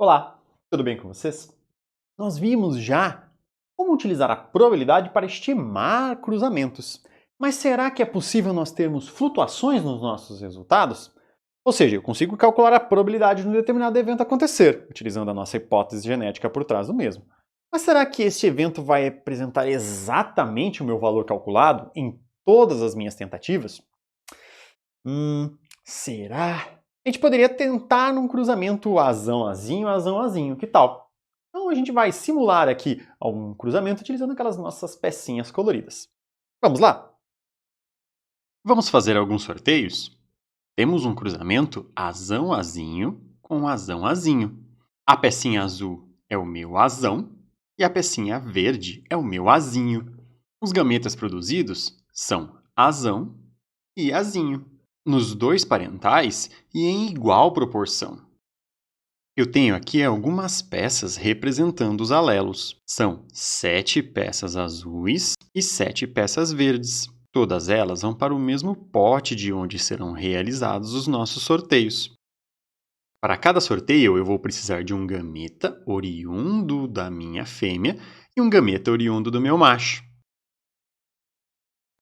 Olá, tudo bem com vocês? Nós vimos já como utilizar a probabilidade para estimar cruzamentos. Mas será que é possível nós termos flutuações nos nossos resultados? Ou seja, eu consigo calcular a probabilidade de um determinado evento acontecer, utilizando a nossa hipótese genética por trás do mesmo. Mas será que este evento vai apresentar exatamente o meu valor calculado em todas as minhas tentativas? Será? A gente poderia tentar num cruzamento azão-azinho, azão-azinho, que tal? Então a gente vai simular aqui algum cruzamento utilizando aquelas nossas pecinhas coloridas. Vamos lá? Vamos fazer alguns sorteios? Temos um cruzamento azão-azinho com azão-azinho. A pecinha azul é o meu azão e a pecinha verde é o meu azinho. Os gametas produzidos são azão e azinho, nos dois parentais e em igual proporção. Eu tenho aqui algumas peças representando os alelos. São 7 peças azuis e 7 peças verdes. Todas elas vão para o mesmo pote de onde serão realizados os nossos sorteios. Para cada sorteio, eu vou precisar de um gameta oriundo da minha fêmea e um gameta oriundo do meu macho.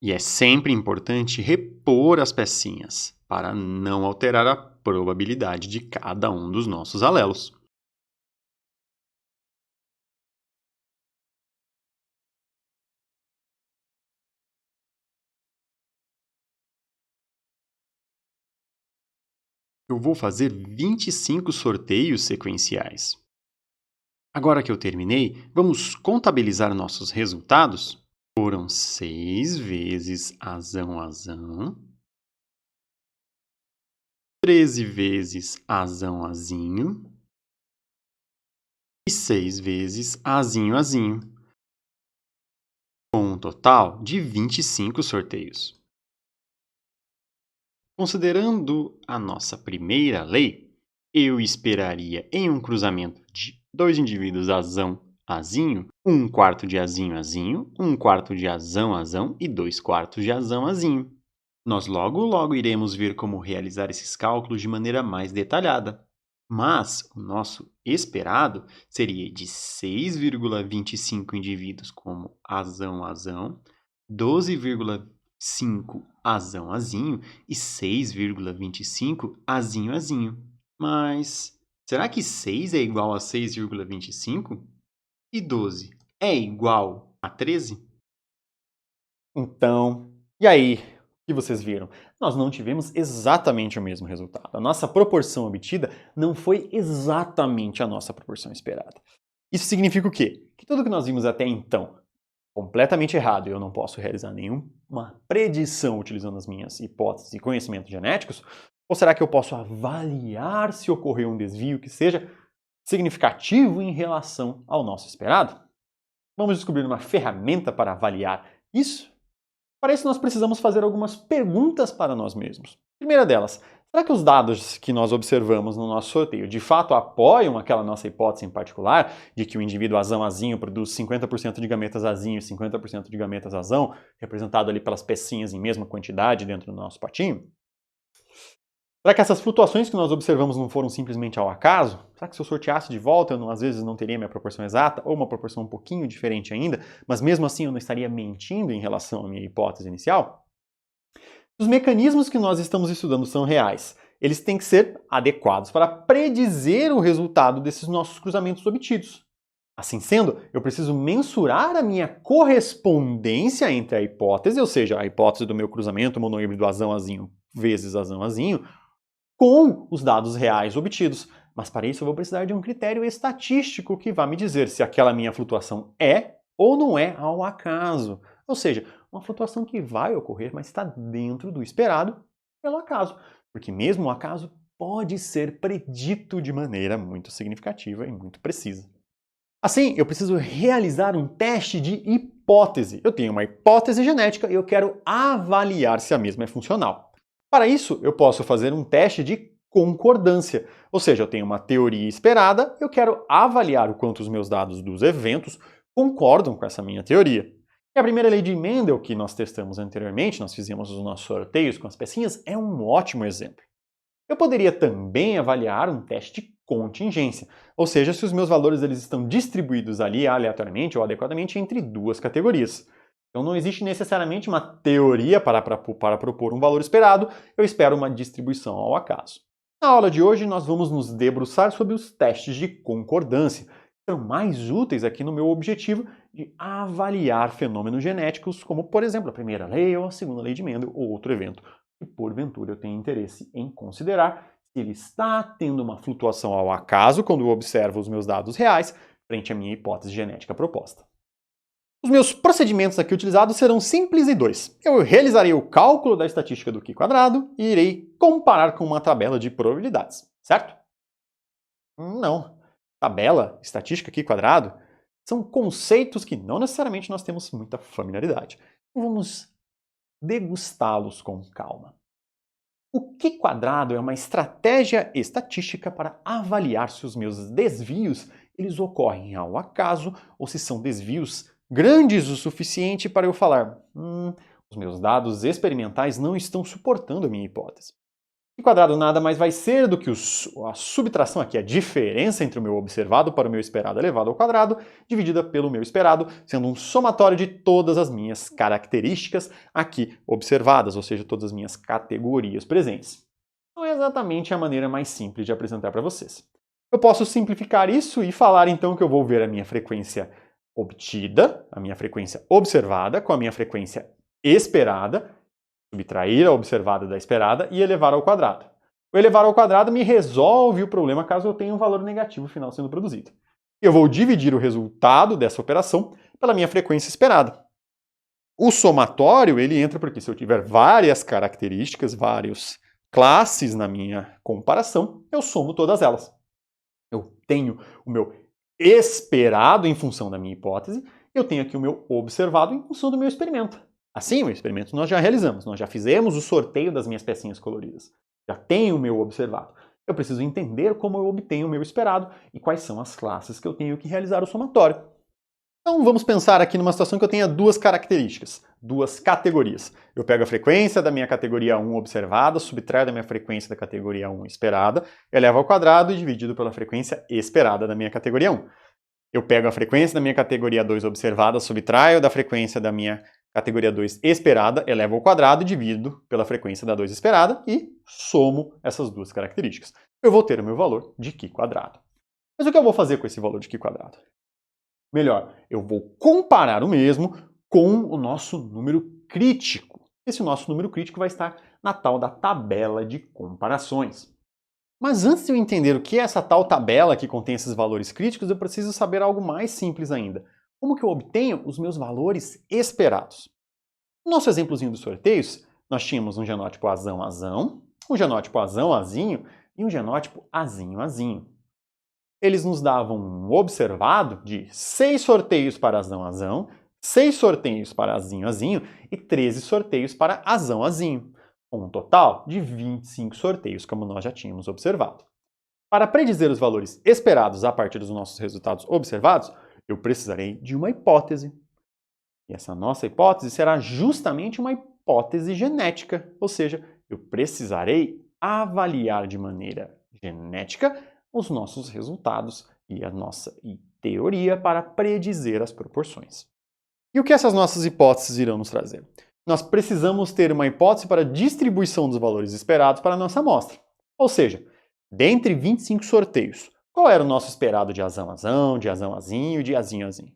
E é sempre importante repor as pecinhas para não alterar a probabilidade de cada um dos nossos alelos. Eu vou fazer 25 sorteios sequenciais. Agora que eu terminei, vamos contabilizar nossos resultados? Foram 6 vezes azão-azão, 13 vezes azão-azinho e 6 vezes azinho-azinho, com um total de 25 sorteios. Considerando a nossa primeira lei, eu esperaria em um cruzamento de dois indivíduos azão-azinho, 1/4 de azinho-azinho, 1/4 de azão-azão e 2/4 de azão-azinho. Nós logo iremos ver como realizar esses cálculos de maneira mais detalhada. Mas o nosso esperado seria de 6,25 indivíduos como azão-azão, 12,5 azão-azinho e 6,25 azinho-azinho. Mas será que 6 é igual a 6,25? E 12 é igual a 13? Então, e aí? O que vocês viram? Nós não tivemos exatamente o mesmo resultado. A nossa proporção obtida não foi exatamente a nossa proporção esperada. Isso significa o quê? Que tudo que nós vimos até então completamente errado e eu não posso realizar nenhuma predição utilizando as minhas hipóteses e conhecimentos genéticos? Ou será que eu posso avaliar se ocorreu um desvio que seja significativo em relação ao nosso esperado? Vamos descobrir uma ferramenta para avaliar isso? Para isso, nós precisamos fazer algumas perguntas para nós mesmos. Primeira delas, será que os dados que nós observamos no nosso sorteio de fato apoiam aquela nossa hipótese em particular, de que o indivíduo azão-azinho produz 50% de gametas azinho e 50% de gametas azão, representado ali pelas pecinhas em mesma quantidade dentro do nosso potinho? Será que essas flutuações que nós observamos não foram simplesmente ao acaso? Será que se eu sorteasse de volta, eu às vezes não teria minha proporção exata, ou uma proporção um pouquinho diferente ainda, mas mesmo assim eu não estaria mentindo em relação à minha hipótese inicial? Os mecanismos que nós estamos estudando são reais. Eles têm que ser adequados para predizer o resultado desses nossos cruzamentos obtidos. Assim sendo, eu preciso mensurar a minha correspondência entre a hipótese, ou seja, a hipótese do meu cruzamento monohíbrido azão-azinho vezes azão-azinho, com os dados reais obtidos. Mas para isso eu vou precisar de um critério estatístico que vai me dizer se aquela minha flutuação é ou não é ao acaso. Ou seja, uma flutuação que vai ocorrer, mas está dentro do esperado pelo acaso. Porque mesmo o acaso pode ser predito de maneira muito significativa e muito precisa. Assim, eu preciso realizar um teste de hipótese. Eu tenho uma hipótese genética e eu quero avaliar se a mesma é funcional. Para isso, eu posso fazer um teste de concordância. Ou seja, eu tenho uma teoria esperada, eu quero avaliar o quanto os meus dados dos eventos concordam com essa minha teoria. E a primeira lei de Mendel, que nós testamos anteriormente, nós fizemos os nossos sorteios com as pecinhas, é um ótimo exemplo. Eu poderia também avaliar um teste de contingência. Ou seja, se os meus valores eles estão distribuídos ali aleatoriamente ou adequadamente entre duas categorias. Então não existe necessariamente uma teoria para propor um valor esperado, eu espero uma distribuição ao acaso. Na aula de hoje nós vamos nos debruçar sobre os testes de concordância, que são mais úteis aqui no meu objetivo de avaliar fenômenos genéticos, como por exemplo a primeira lei ou a segunda lei de Mendel ou outro evento que porventura eu tenho interesse em considerar se ele está tendo uma flutuação ao acaso quando eu observo os meus dados reais frente à minha hipótese genética proposta. Os meus procedimentos aqui utilizados serão simples e dois. Eu realizarei o cálculo da estatística do Q² e irei comparar com uma tabela de probabilidades, certo? Não. Tabela, estatística Q² são conceitos que não necessariamente nós temos muita familiaridade. Vamos degustá-los com calma. O Q² é uma estratégia estatística para avaliar se os meus desvios eles ocorrem ao acaso ou se são desvios grandes o suficiente para eu falar os meus dados experimentais não estão suportando a minha hipótese. Q² nada mais vai ser do que a subtração aqui, a diferença entre o meu observado para o meu esperado elevado ao quadrado, dividida pelo meu esperado, sendo um somatório de todas as minhas características aqui observadas, ou seja, todas as minhas categorias presentes. Não é exatamente a maneira mais simples de apresentar para vocês. Eu posso simplificar isso e falar então que eu vou ver a minha frequência obtida, a minha frequência observada, com a minha frequência esperada, subtrair a observada da esperada e elevar ao quadrado. O elevar ao quadrado me resolve o problema caso eu tenha um valor negativo final sendo produzido. Eu vou dividir o resultado dessa operação pela minha frequência esperada. O somatório ele entra porque se eu tiver várias características, várias classes na minha comparação, eu somo todas elas. Eu tenho o meu esperado em função da minha hipótese, eu tenho aqui o meu observado em função do meu experimento. Assim, o experimento nós já realizamos, nós já fizemos o sorteio das minhas pecinhas coloridas. Já tenho o meu observado. Eu preciso entender como eu obtenho o meu esperado e quais são as classes que eu tenho que realizar o somatório. Então vamos pensar aqui numa situação que eu tenha duas características, duas categorias. Eu pego a frequência da minha categoria 1 observada, subtraio da minha frequência da categoria 1 esperada, elevo ao quadrado e dividido pela frequência esperada da minha categoria 1. Eu pego a frequência da minha categoria 2 observada, subtraio da frequência da minha categoria 2 esperada, elevo ao quadrado e divido pela frequência da 2 esperada e somo essas duas características. Eu vou ter o meu valor de Q². Mas o que eu vou fazer com esse valor de Q²? Melhor, eu vou comparar o mesmo com o nosso número crítico. Esse nosso número crítico vai estar na tal da tabela de comparações. Mas antes de eu entender o que é essa tal tabela que contém esses valores críticos, eu preciso saber algo mais simples ainda. Como que eu obtenho os meus valores esperados? No nosso exemplozinho dos sorteios, nós tínhamos um genótipo azão-azão, um genótipo azão-azinho e um genótipo azinho-azinho. Eles nos davam um observado de 6 sorteios para azão-azão, 6 sorteios para azinho-azinho e 13 sorteios para azão-azinho, com um total de 25 sorteios, como nós já tínhamos observado. Para predizer os valores esperados a partir dos nossos resultados observados, eu precisarei de uma hipótese. E essa nossa hipótese será justamente uma hipótese genética, ou seja, eu precisarei avaliar de maneira genética os nossos resultados e a nossa teoria para predizer as proporções. E o que essas nossas hipóteses irão nos trazer? Nós precisamos ter uma hipótese para a distribuição dos valores esperados para a nossa amostra. Ou seja, dentre 25 sorteios, qual era o nosso esperado de azão-azão, de azão-azinho e de azinho-azinho?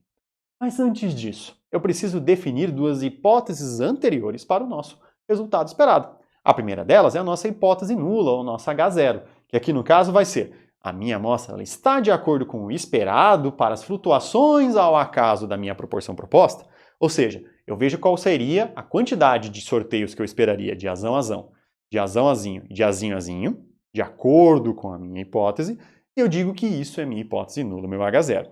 Mas antes disso, eu preciso definir duas hipóteses anteriores para o nosso resultado esperado. A primeira delas é a nossa hipótese nula, ou nossa H0, que aqui no caso vai ser a minha amostra ela está de acordo com o esperado para as flutuações ao acaso da minha proporção proposta? Ou seja, eu vejo qual seria a quantidade de sorteios que eu esperaria de azão-azão, de azão-azinho e de azinho-azinho, de acordo com a minha hipótese, e eu digo que isso é minha hipótese nula, meu H0.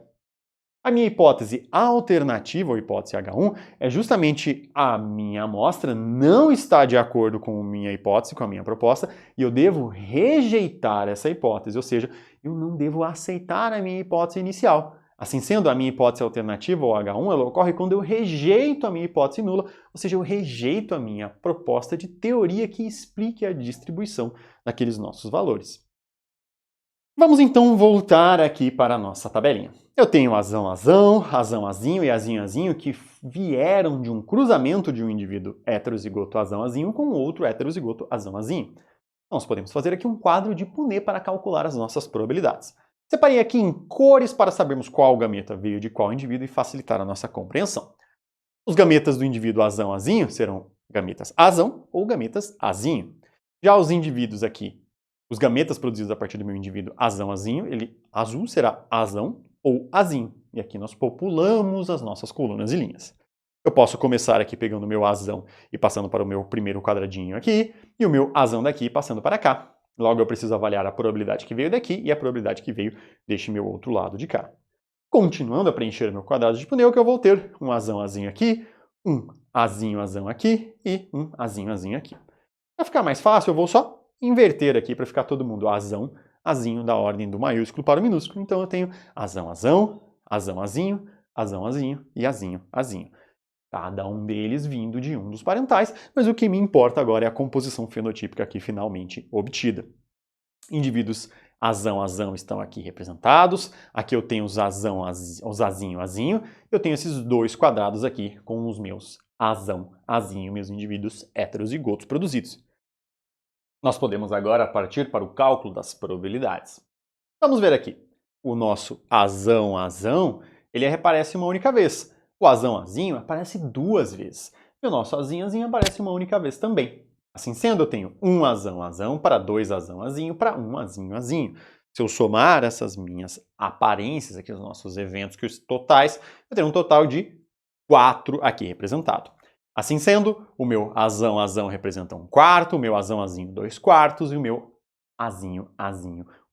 A minha hipótese alternativa, ou hipótese H1, é justamente a minha amostra não está de acordo com a minha hipótese, com a minha proposta, e eu devo rejeitar essa hipótese, ou seja, eu não devo aceitar a minha hipótese inicial. Assim sendo, a minha hipótese alternativa, ou H1, ela ocorre quando eu rejeito a minha hipótese nula, ou seja, eu rejeito a minha proposta de teoria que explique a distribuição daqueles nossos valores. Vamos então voltar aqui para a nossa tabelinha. Eu tenho azão, azinho e azinho que vieram de um cruzamento de um indivíduo heterozigoto azão com outro heterozigoto azão. Nós podemos fazer aqui um quadro de Punnett para calcular as nossas probabilidades. Separei aqui em cores para sabermos qual gameta veio de qual indivíduo e facilitar a nossa compreensão. Os gametas do indivíduo azão serão gametas azão ou gametas azinho. Já os indivíduos aqui, os gametas produzidos a partir do meu indivíduo azão, azul será azão ou azinho. E aqui nós populamos as nossas colunas e linhas. Eu posso começar aqui pegando o meu azão e passando para o meu primeiro quadradinho aqui, e o meu azão daqui passando para cá. Logo eu preciso avaliar a probabilidade que veio daqui e a probabilidade que veio deste meu outro lado de cá. Continuando a preencher meu quadrado de Punnett, eu vou ter um azão aqui, um azão aqui e um azão aqui. Para ficar mais fácil, eu vou só inverter aqui para ficar todo mundo azinho da ordem do maiúsculo para o minúsculo. Então eu tenho azinho e azinho. Cada um deles vindo de um dos parentais, mas o que me importa agora é a composição fenotípica aqui finalmente obtida. Indivíduos azão estão aqui representados. Aqui eu tenho os azinho. Eu tenho esses dois quadrados aqui com os meus azinho, meus indivíduos heterozigotos produzidos. Nós podemos agora partir para o cálculo das probabilidades. Vamos ver aqui. O nosso azão, ele aparece uma única vez. O azinho aparece duas vezes. E o nosso azinho aparece uma única vez também. Assim sendo, eu tenho um azão para dois azinho para um azinho. Se eu somar essas minhas aparências aqui, os nossos eventos totais, eu tenho um total de 4 aqui representado. Assim sendo, o meu azão representa 1/4, o meu azinho 2/4 e o meu azinho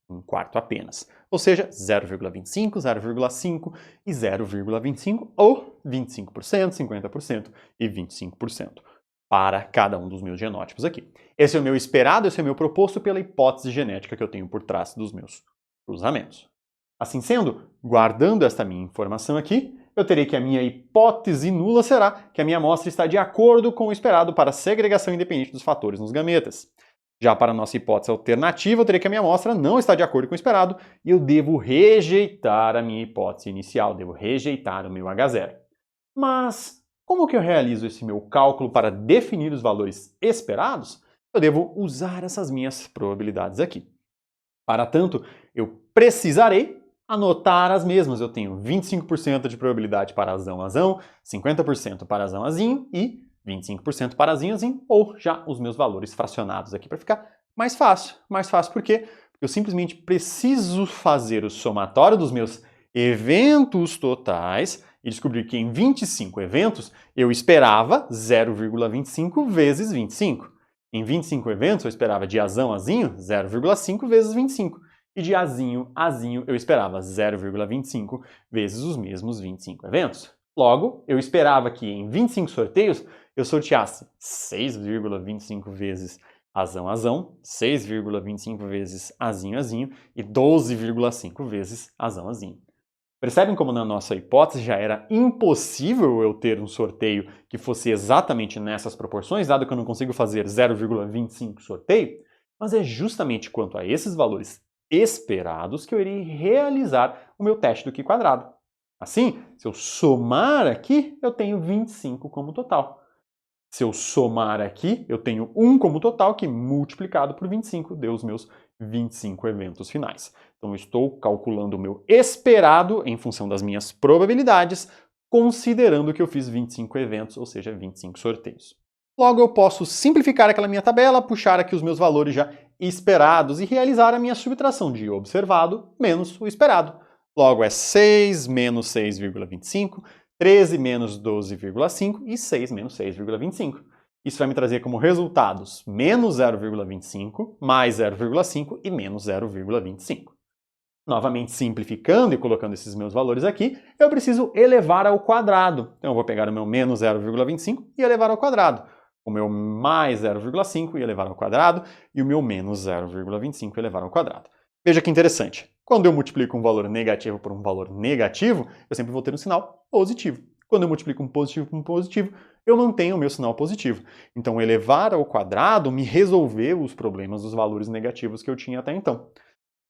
1/4 apenas. Ou seja, 0,25, 0,5 e 0,25 ou 25%, 50% e 25% para cada um dos meus genótipos aqui. Esse é o meu esperado, esse é o meu proposto pela hipótese genética que eu tenho por trás dos meus cruzamentos. Assim sendo, guardando esta minha informação aqui, eu terei que a minha hipótese nula será que a minha amostra está de acordo com o esperado para a segregação independente dos fatores nos gametas. Já para a nossa hipótese alternativa, eu terei que a minha amostra não está de acordo com o esperado e eu devo rejeitar a minha hipótese inicial, devo rejeitar o meu H0. Mas como que eu realizo esse meu cálculo para definir os valores esperados? Eu devo usar essas minhas probabilidades aqui. Para tanto, eu precisarei anotar as mesmas. Eu tenho 25% de probabilidade para azão, 50% para azinho e 25% para azinho, ou já os meus valores fracionados aqui para ficar mais fácil. Mais fácil por quê? Porque eu simplesmente preciso fazer o somatório dos meus eventos totais e descobrir que em 25 eventos eu esperava 0,25 vezes 25. Em 25 eventos eu esperava de azinho 0,5 vezes 25. E de azinho eu esperava 0,25 vezes os mesmos 25 eventos. Logo, eu esperava que em 25 sorteios eu sorteasse 6,25 vezes azão, 6,25 vezes azinho e 12,5 vezes azão. Percebem como na nossa hipótese já era impossível eu ter um sorteio que fosse exatamente nessas proporções, dado que eu não consigo fazer 0,25 sorteio? Mas é justamente quanto a esses valores esperados que eu irei realizar o meu teste do Q quadrado. Assim, se eu somar aqui, eu tenho 25 como total. Se eu somar aqui, eu tenho 1 como total, que multiplicado por 25 deu os meus 25 eventos finais. Então eu estou calculando o meu esperado em função das minhas probabilidades, considerando que eu fiz 25 eventos, ou seja, 25 sorteios. Logo eu posso simplificar aquela minha tabela, puxar aqui os meus valores já esperados e realizar a minha subtração de observado menos o esperado. Logo é 6 menos 6,25, 13 menos 12,5 e 6 menos 6,25. Isso vai me trazer como resultados menos 0,25, mais 0,5 e menos 0,25. Novamente simplificando e colocando esses meus valores aqui, eu preciso elevar ao quadrado. Então eu vou pegar o meu menos 0,25 e elevar ao quadrado. O meu mais 0,5 e elevar ao quadrado. E o meu menos 0,25 e elevar ao quadrado. Veja que interessante. Quando eu multiplico um valor negativo por um valor negativo, eu sempre vou ter um sinal positivo. Quando eu multiplico um positivo por um positivo, eu mantenho o meu sinal positivo. Então, elevar ao quadrado me resolveu os problemas dos valores negativos que eu tinha até então.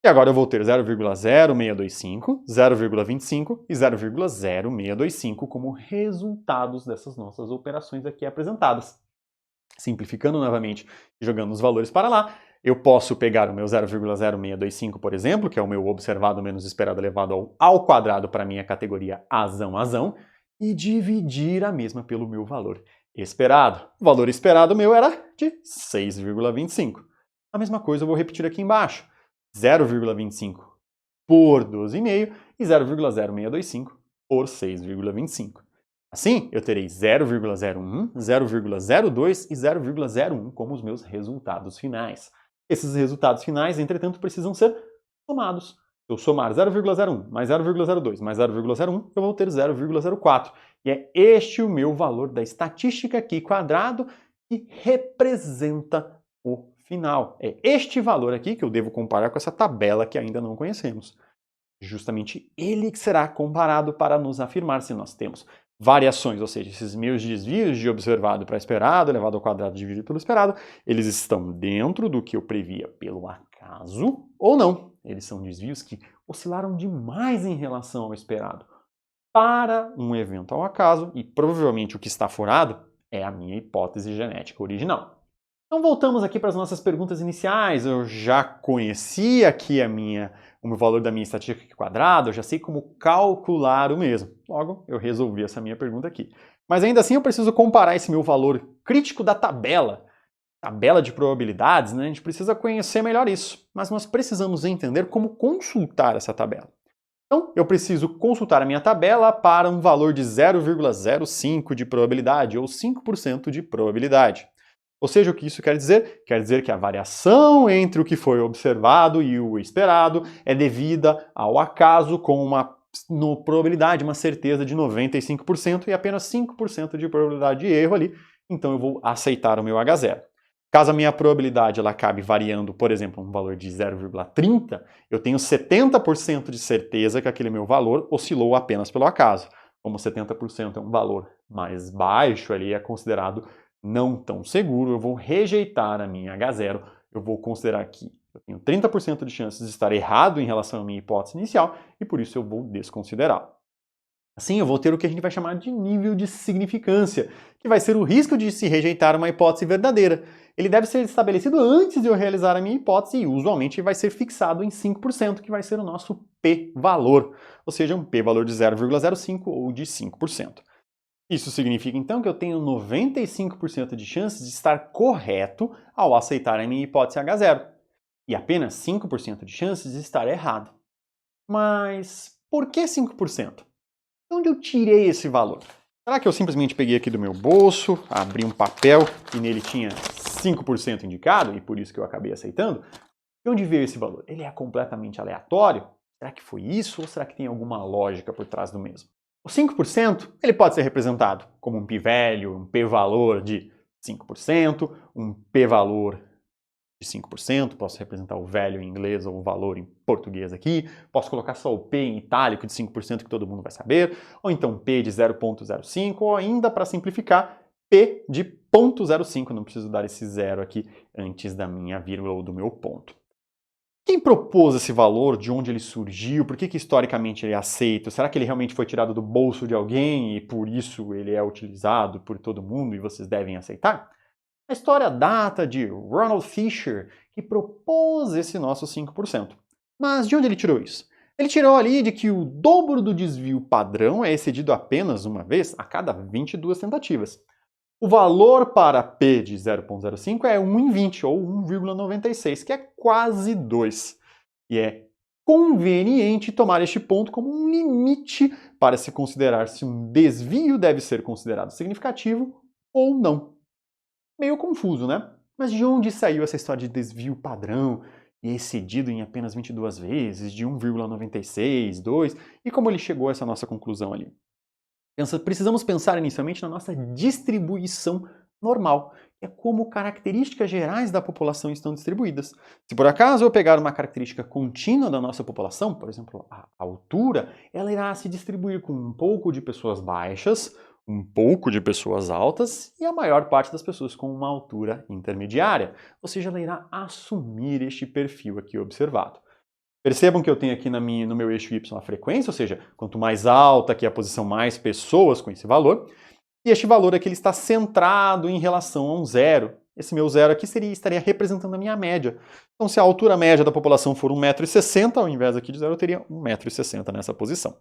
E agora eu vou ter 0,0625, 0,25 e 0,0625 como resultados dessas nossas operações aqui apresentadas. Simplificando novamente e jogando os valores para lá, eu posso pegar o meu 0,0625, por exemplo, que é o meu observado menos esperado elevado ao quadrado para a minha categoria azão, e dividir a mesma pelo meu valor esperado. O valor esperado meu era de 6,25. A mesma coisa eu vou repetir aqui embaixo. 0,25 por 12,5 e 0,0625 por 6,25. Assim, eu terei 0,01, 0,02 e 0,01 como os meus resultados finais. Esses resultados finais, entretanto, precisam ser somados. Se eu somar 0,01 mais 0,02 mais 0,01, eu vou ter 0,04. E é este o meu valor da estatística aqui quadrado que representa o final. É este valor aqui que eu devo comparar com essa tabela que ainda não conhecemos. Justamente ele que será comparado para nos afirmar se nós temos variações, ou seja, esses meus desvios de observado para esperado, elevado ao quadrado dividido pelo esperado, eles estão dentro do que eu previa pelo acaso ou não. Eles são desvios que oscilaram demais em relação ao esperado para um evento ao acaso e provavelmente o que está furado é a minha hipótese genética original. Então voltamos aqui para as nossas perguntas iniciais. Eu já conheci aqui o meu valor da minha estatística quadrada, eu já sei como calcular o mesmo. Logo, eu resolvi essa minha pergunta aqui. Mas ainda assim eu preciso comparar esse meu valor crítico da tabela de probabilidades, né? A gente precisa conhecer melhor isso. Mas nós precisamos entender como consultar essa tabela. Então, eu preciso consultar a minha tabela para um valor de 0,05 de probabilidade ou 5% de probabilidade. Ou seja, o que isso quer dizer? Quer dizer que a variação entre o que foi observado e o esperado é devida ao acaso com uma probabilidade, uma certeza de 95% e apenas 5% de probabilidade de erro ali. Então eu vou aceitar o meu H0. Caso a minha probabilidade ela acabe variando, por exemplo, um valor de 0,30, eu tenho 70% de certeza que aquele meu valor oscilou apenas pelo acaso. Como 70% é um valor mais baixo, ali é considerado não tão seguro, eu vou rejeitar a minha H0, eu vou considerar que eu tenho 30% de chances de estar errado em relação à minha hipótese inicial e por isso eu vou desconsiderá-lo. Assim, eu vou ter o que a gente vai chamar de nível de significância, que vai ser o risco de se rejeitar uma hipótese verdadeira. Ele deve ser estabelecido antes de eu realizar a minha hipótese e usualmente vai ser fixado em 5%, que vai ser o nosso p-valor, ou seja, um p-valor de 0,05 ou de 5%. Isso significa, então, que eu tenho 95% de chances de estar correto ao aceitar a minha hipótese H0 e apenas 5% de chances de estar errado. Mas por que 5%? De onde eu tirei esse valor? Será que eu simplesmente peguei aqui do meu bolso, abri um papel e nele tinha 5% indicado e por isso que eu acabei aceitando? De onde veio esse valor? Ele é completamente aleatório? Será que foi isso ou será que tem alguma lógica por trás do mesmo? O 5% ele pode ser representado como um p-value, um p-valor de 5%, um p-valor de 5%, posso representar o value em inglês ou o valor em português aqui, posso colocar só o p em itálico de 5% que todo mundo vai saber, ou então p de 0,05, ou ainda para simplificar, p de 0,05, não preciso dar esse zero aqui antes da minha vírgula ou do meu ponto. Quem propôs esse valor? De onde ele surgiu? Por que historicamente ele é aceito? Será que ele realmente foi tirado do bolso de alguém e por isso ele é utilizado por todo mundo e vocês devem aceitar? A história data de Ronald Fisher, que propôs esse nosso 5%. Mas de onde ele tirou isso? Ele tirou ali de que o dobro do desvio padrão é excedido apenas uma vez a cada 22 tentativas. O valor para P de 0,05 é 1 em 20, ou 1,96, que é quase 2. E é conveniente tomar este ponto como um limite para se considerar se um desvio deve ser considerado significativo ou não. Meio confuso, né? Mas de onde saiu essa história de desvio padrão e excedido em apenas 22 vezes, de 1,96, 2, e como ele chegou a essa nossa conclusão ali? Precisamos pensar inicialmente na nossa distribuição normal, que é como características gerais da população estão distribuídas. Se por acaso eu pegar uma característica contínua da nossa população, por exemplo, a altura, ela irá se distribuir com um pouco de pessoas baixas, um pouco de pessoas altas e a maior parte das pessoas com uma altura intermediária, ou seja, ela irá assumir este perfil aqui observado. Percebam que eu tenho aqui no meu eixo Y a frequência, ou seja, quanto mais alta aqui a posição, mais pessoas com esse valor. E este valor aqui ele está centrado em relação a um zero. Esse meu zero aqui estaria representando a minha média. Então, se a altura média da população for 1,60 m, ao invés aqui de zero, eu teria 1,60 m nessa posição.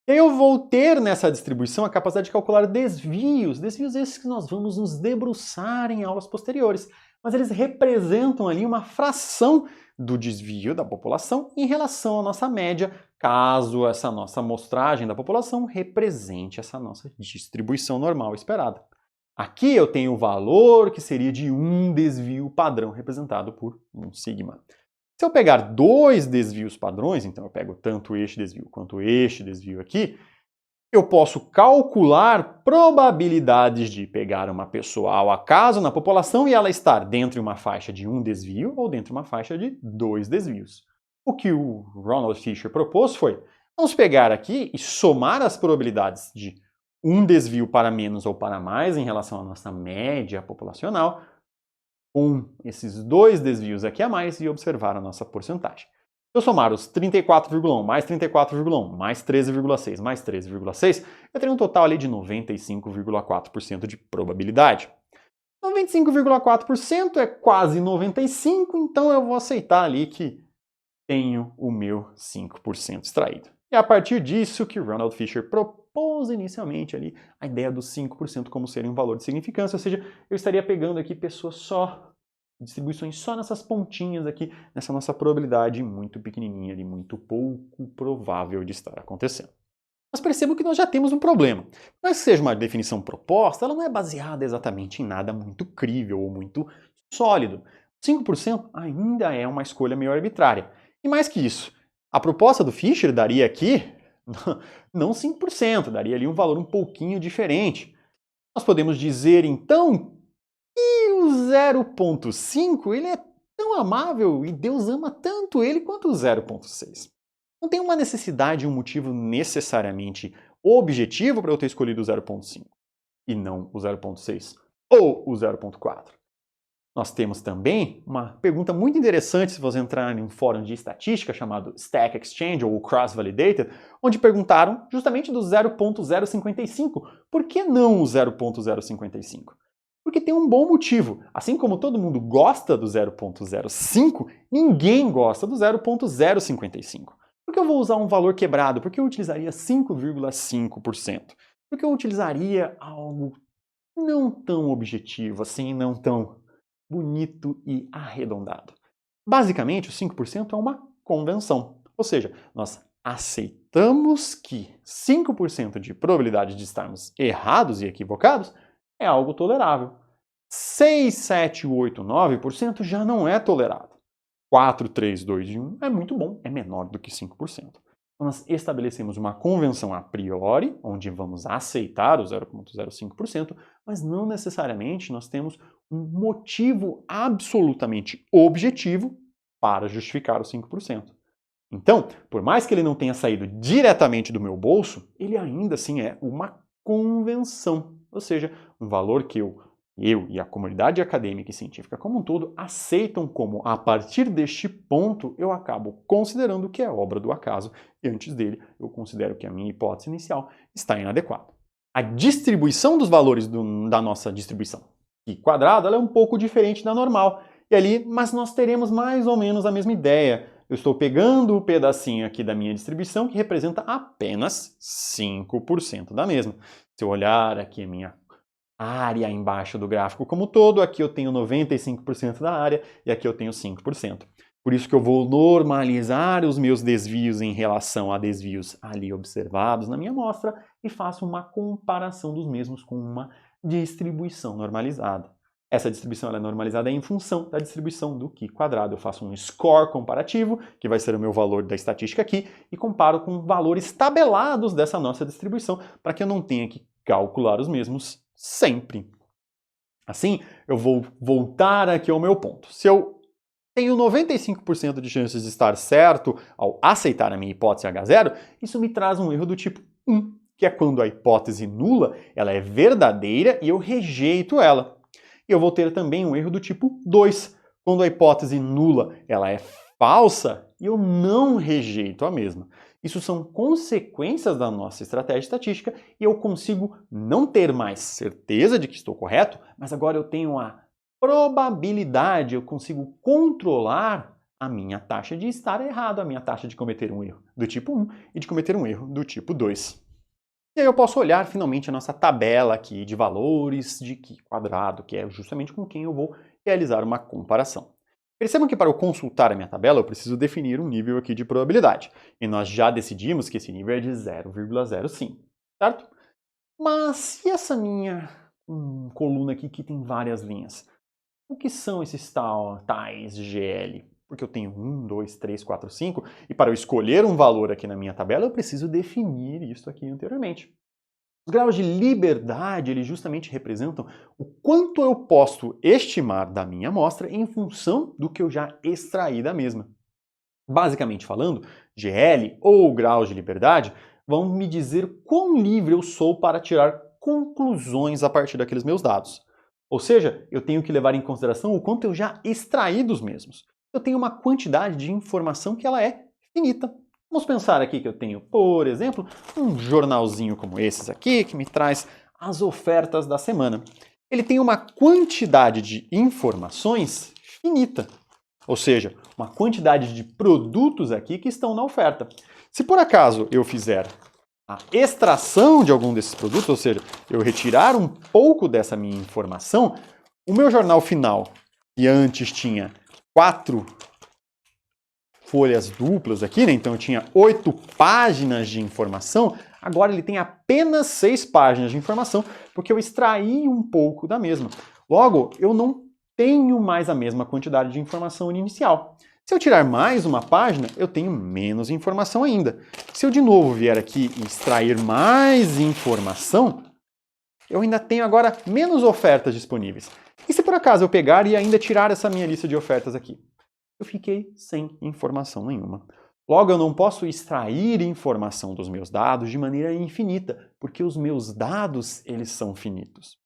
E aí eu vou ter nessa distribuição a capacidade de calcular desvios esses que nós vamos nos debruçar em aulas posteriores. Mas eles representam ali uma fração do desvio da população em relação à nossa média, caso essa nossa amostragem da população represente essa nossa distribuição normal esperada. Aqui eu tenho o valor que seria de um desvio padrão, representado por um sigma. Se eu pegar dois desvios padrões, então eu pego tanto este desvio quanto este desvio aqui, eu posso calcular probabilidades de pegar uma pessoa ao acaso na população e ela estar dentro de uma faixa de um desvio ou dentro de uma faixa de dois desvios. O que o Ronald Fisher propôs foi, vamos pegar aqui e somar as probabilidades de um desvio para menos ou para mais em relação à nossa média populacional com esses dois desvios aqui a mais e observar a nossa porcentagem. Se eu somar os 34,1 mais 34,1 mais 13,6 mais 13,6, eu teria um total ali de 95,4% de probabilidade. 95,4% é quase 95%, então eu vou aceitar ali que tenho o meu 5% extraído. E a partir disso que Ronald Fisher propôs inicialmente ali a ideia dos 5% como serem um valor de significância, ou seja, eu estaria pegando aqui pessoas só, distribuições só nessas pontinhas aqui, nessa nossa probabilidade muito pequenininha e muito pouco provável de estar acontecendo. Mas percebam que nós já temos um problema. Mas seja uma definição proposta, ela não é baseada exatamente em nada muito crível ou muito sólido. 5% ainda é uma escolha meio arbitrária. E mais que isso, a proposta do Fisher daria aqui, não 5%, daria ali um valor um pouquinho diferente. Nós podemos dizer, então, que o 0,5 ele é tão amável e Deus ama tanto ele quanto o 0,6. Não tem uma necessidade e um motivo necessariamente objetivo para eu ter escolhido o 0,5 e não o 0,6 ou o 0,4. Nós temos também uma pergunta muito interessante se você entrar em um fórum de estatística chamado Stack Exchange ou Cross Validated, onde perguntaram justamente do 0,055. Por que não o 0,055? Porque tem um bom motivo. Assim como todo mundo gosta do 0,05, ninguém gosta do 0,055. Por que eu vou usar um valor quebrado? Por que eu utilizaria 5,5%? Por que eu utilizaria algo não tão objetivo assim, não tão bonito e arredondado? Basicamente, o 5% é uma convenção. Ou seja, nós aceitamos que 5% de probabilidade de estarmos errados e equivocados é algo tolerável. 6, 7, 8, 9% já não é tolerado. 4, 3, 2 e 1 é muito bom, é menor do que 5%. Então nós estabelecemos uma convenção a priori, onde vamos aceitar o 0,05%, mas não necessariamente nós temos um motivo absolutamente objetivo para justificar os 5%. Então, por mais que ele não tenha saído diretamente do meu bolso, ele ainda assim é uma convenção, ou seja, um valor que eu e a comunidade acadêmica e científica como um todo aceitam como, a partir deste ponto, eu acabo considerando que é obra do acaso e antes dele eu considero que a minha hipótese inicial está inadequada. A distribuição dos valores da nossa distribuição π quadrado ela é um pouco diferente da normal, mas nós teremos mais ou menos a mesma ideia. Eu estou pegando o pedacinho aqui da minha distribuição que representa apenas 5% da mesma. Se eu olhar aqui a minha área embaixo do gráfico como todo, aqui eu tenho 95% da área e aqui eu tenho 5%. Por isso que eu vou normalizar os meus desvios em relação a desvios ali observados na minha amostra e faço uma comparação dos mesmos com uma distribuição normalizada. Essa distribuição ela é normalizada em função da distribuição do π quadrado. Eu faço um score comparativo, que vai ser o meu valor da estatística aqui, e comparo com valores tabelados dessa nossa distribuição, para que eu não tenha que calcular os mesmos sempre. Assim, eu vou voltar aqui ao meu ponto. Se eu tenho 95% de chances de estar certo ao aceitar a minha hipótese H0, isso me traz um erro do tipo 1, que é quando a hipótese nula ela é verdadeira e eu rejeito ela. E eu vou ter também um erro do tipo 2, quando a hipótese nula ela é falsa e eu não rejeito a mesma. Isso são consequências da nossa estratégia estatística e eu consigo não ter mais certeza de que estou correto, mas agora eu tenho a probabilidade, eu consigo controlar a minha taxa de estar errado, a minha taxa de cometer um erro do tipo 1 e de cometer um erro do tipo 2. E aí eu posso olhar finalmente a nossa tabela aqui de valores de Qi quadrado, que é justamente com quem eu vou realizar uma comparação. Percebam que para eu consultar a minha tabela eu preciso definir um nível aqui de probabilidade. E nós já decidimos que esse nível é de 0,05, certo? Mas e essa minha coluna aqui que tem várias linhas? O que são esses tais GL? Porque eu tenho 1, 2, 3, 4, 5, e para eu escolher um valor aqui na minha tabela, eu preciso definir isso aqui anteriormente. Os graus de liberdade, eles justamente representam o quanto eu posso estimar da minha amostra em função do que eu já extraí da mesma. Basicamente falando, GL ou graus de liberdade vão me dizer quão livre eu sou para tirar conclusões a partir daqueles meus dados. Ou seja, eu tenho que levar em consideração o quanto eu já extraí dos mesmos. Eu tenho uma quantidade de informação que ela é finita. Vamos pensar aqui que eu tenho, por exemplo, um jornalzinho como esses aqui, que me traz as ofertas da semana. Ele tem uma quantidade de informações finita. Ou seja, uma quantidade de produtos aqui que estão na oferta. Se por acaso eu fizer a extração de algum desses produtos, ou seja, eu retirar um pouco dessa minha informação, o meu jornal final, que antes tinha 4 folhas duplas aqui, né? Então eu tinha 8 páginas de informação, agora ele tem apenas 6 páginas de informação, porque eu extraí um pouco da mesma. Logo, eu não tenho mais a mesma quantidade de informação inicial. Se eu tirar mais uma página, eu tenho menos informação ainda. Se eu de novo vier aqui e extrair mais informação, eu ainda tenho agora menos ofertas disponíveis. E se por acaso eu pegar e ainda tirar essa minha lista de ofertas aqui? Eu fiquei sem informação nenhuma. Logo, eu não posso extrair informação dos meus dados de maneira infinita, porque os meus dados, eles são finitos.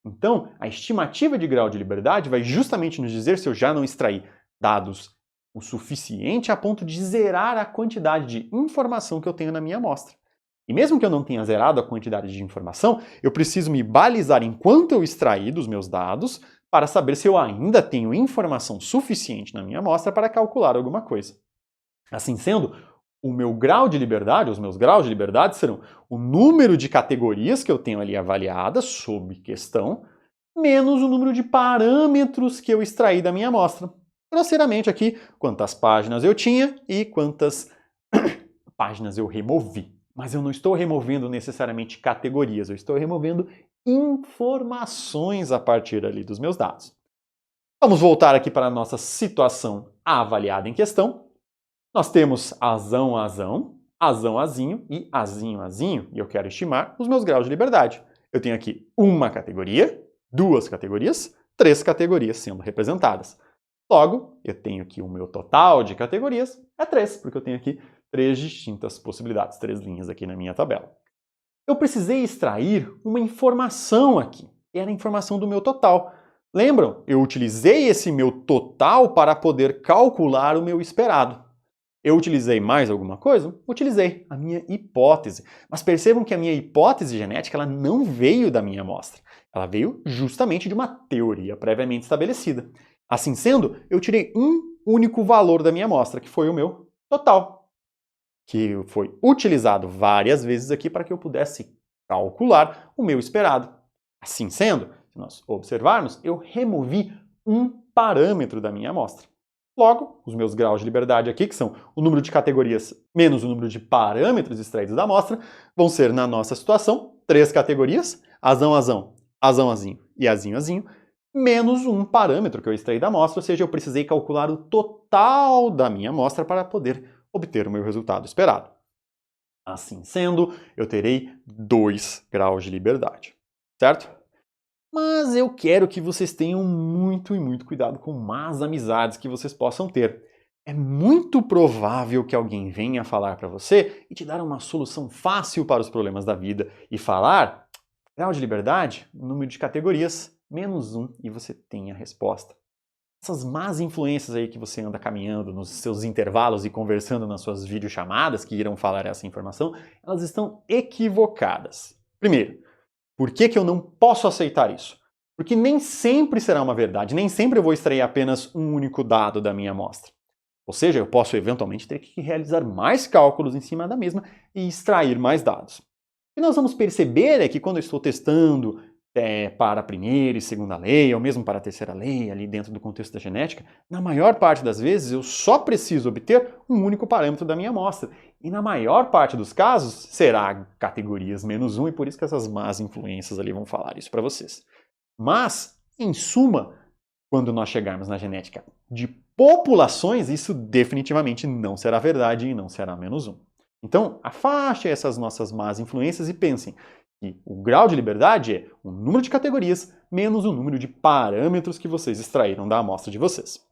Então, a estimativa de grau de liberdade vai justamente nos dizer se eu já não extraí dados o suficiente a ponto de zerar a quantidade de informação que eu tenho na minha amostra. E mesmo que eu não tenha zerado a quantidade de informação, eu preciso me balizar enquanto eu extrair dos meus dados para saber se eu ainda tenho informação suficiente na minha amostra para calcular alguma coisa. Assim sendo, o meu grau de liberdade, os meus graus de liberdade serão o número de categorias que eu tenho ali avaliadas sob questão, menos o número de parâmetros que eu extraí da minha amostra. Grosseiramente aqui, quantas páginas eu tinha e quantas páginas eu removi. Mas eu não estou removendo necessariamente categorias, eu estou removendo informações a partir ali dos meus dados. Vamos voltar aqui para a nossa situação avaliada em questão. Nós temos azão, azão, azão, azinho e azinho, azinho, e eu quero estimar os meus graus de liberdade. Eu tenho aqui uma categoria, 2 categorias, 3 categorias sendo representadas. Logo, eu tenho aqui o meu total de categorias é 3, porque eu tenho aqui 3 distintas possibilidades, 3 linhas aqui na minha tabela. Eu precisei extrair uma informação aqui, era a informação do meu total. Lembram? Eu utilizei esse meu total para poder calcular o meu esperado. Eu utilizei mais alguma coisa? Utilizei a minha hipótese. Mas percebam que a minha hipótese genética ela não veio da minha amostra. Ela veio justamente de uma teoria previamente estabelecida. Assim sendo, eu tirei um único valor da minha amostra, que foi o meu total, que foi utilizado várias vezes aqui para que eu pudesse calcular o meu esperado. Assim sendo, se nós observarmos, eu removi um parâmetro da minha amostra. Logo, os meus graus de liberdade aqui, que são o número de categorias menos o número de parâmetros extraídos da amostra, vão ser, na nossa situação, 3 categorias, azão, azão, azão, azinho e azinho, azinho, menos um parâmetro que eu extraí da amostra, ou seja, eu precisei calcular o total da minha amostra para poder obter o meu resultado esperado. Assim sendo, eu terei 2 graus de liberdade, certo? Mas eu quero que vocês tenham muito e muito cuidado com más amizades que vocês possam ter. É muito provável que alguém venha falar para você e te dar uma solução fácil para os problemas da vida e falar, grau de liberdade, número de categorias, menos 1 e você tem a resposta. essas más influências aí que você anda caminhando nos seus intervalos e conversando nas suas videochamadas que irão falar essa informação, elas estão equivocadas. Primeiro, por que eu não posso aceitar isso? Porque nem sempre será uma verdade, nem sempre eu vou extrair apenas um único dado da minha amostra. Ou seja, eu posso eventualmente ter que realizar mais cálculos em cima da mesma e extrair mais dados. O que nós vamos perceber é que quando eu estou testando para a primeira e segunda lei, ou mesmo para a terceira lei, ali dentro do contexto da genética, na maior parte das vezes eu só preciso obter um único parâmetro da minha amostra. E na maior parte dos casos será categorias -1, e por isso que essas más influências ali vão falar isso para vocês. Mas, em suma, quando nós chegarmos na genética de populações, isso definitivamente não será verdade e não será -1. Então, afaste essas nossas más influências e pensem que o grau de liberdade é o número de categorias menos o número de parâmetros que vocês extraíram da amostra de vocês.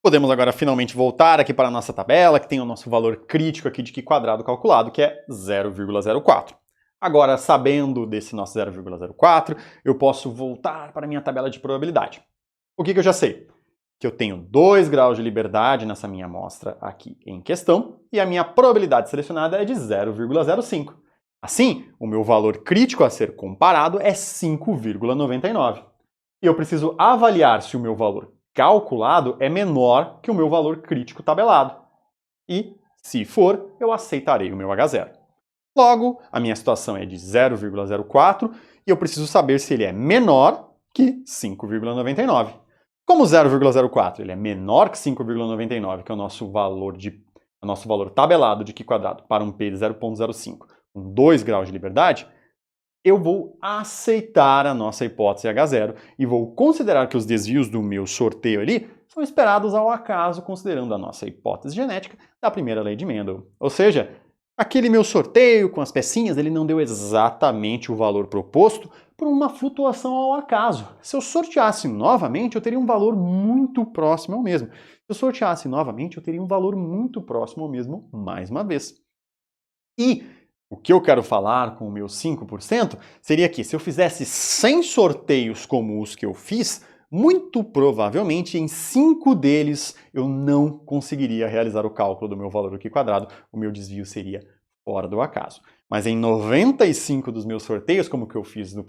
Podemos agora finalmente voltar aqui para a nossa tabela, que tem o nosso valor crítico aqui de Q² calculado, que é 0,04. Agora, sabendo desse nosso 0,04, eu posso voltar para a minha tabela de probabilidade. O que eu já sei? Que eu tenho 2 graus de liberdade nessa minha amostra aqui em questão, e a minha probabilidade selecionada é de 0,05. Assim, o meu valor crítico a ser comparado é 5,99. E eu preciso avaliar se o meu valor calculado é menor que o meu valor crítico tabelado. E, se for, eu aceitarei o meu H0. Logo, a minha situação é de 0,04 e eu preciso saber se ele é menor que 5,99. Como 0,04 ele é menor que 5,99, que é o nosso valor tabelado de Q² para um P de 0,05 com 2 graus de liberdade, eu vou aceitar a nossa hipótese H0 e vou considerar que os desvios do meu sorteio ali são esperados ao acaso, considerando a nossa hipótese genética da primeira lei de Mendel. Ou seja, aquele meu sorteio com as pecinhas, ele não deu exatamente o valor proposto por uma flutuação ao acaso. Se eu sorteasse novamente, eu teria um valor muito próximo ao mesmo. Se eu sorteasse novamente, eu teria um valor muito próximo ao mesmo mais uma vez. E o que eu quero falar com o meu 5% seria que se eu fizesse 100 sorteios como os que eu fiz, muito provavelmente em 5 deles eu não conseguiria realizar o cálculo do meu valor Q², o meu desvio seria fora do acaso. Mas em 95 dos meus sorteios, como que eu fiz no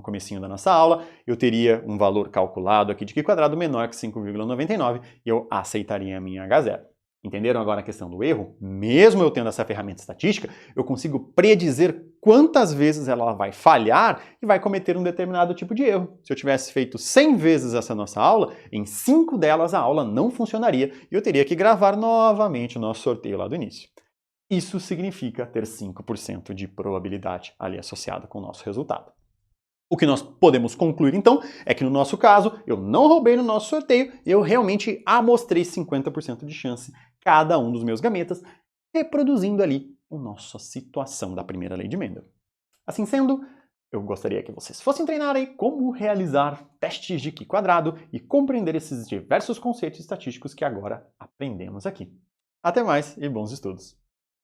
comecinho da nossa aula, eu teria um valor calculado aqui de Q² menor que 5,99 e eu aceitaria a minha H0. Entenderam agora a questão do erro? Mesmo eu tendo essa ferramenta estatística, eu consigo predizer quantas vezes ela vai falhar e vai cometer um determinado tipo de erro. Se eu tivesse feito 100 vezes essa nossa aula, em 5 delas a aula não funcionaria e eu teria que gravar novamente o nosso sorteio lá do início. Isso significa ter 5% de probabilidade ali associada com o nosso resultado. O que nós podemos concluir, então, é que no nosso caso, eu não roubei no nosso sorteio, eu realmente amostrei 50% de chance cada um dos meus gametas, reproduzindo ali a nossa situação da primeira lei de Mendel. Assim sendo, eu gostaria que vocês fossem treinar aí como realizar testes de Q² e compreender esses diversos conceitos estatísticos que agora aprendemos aqui. Até mais e bons estudos!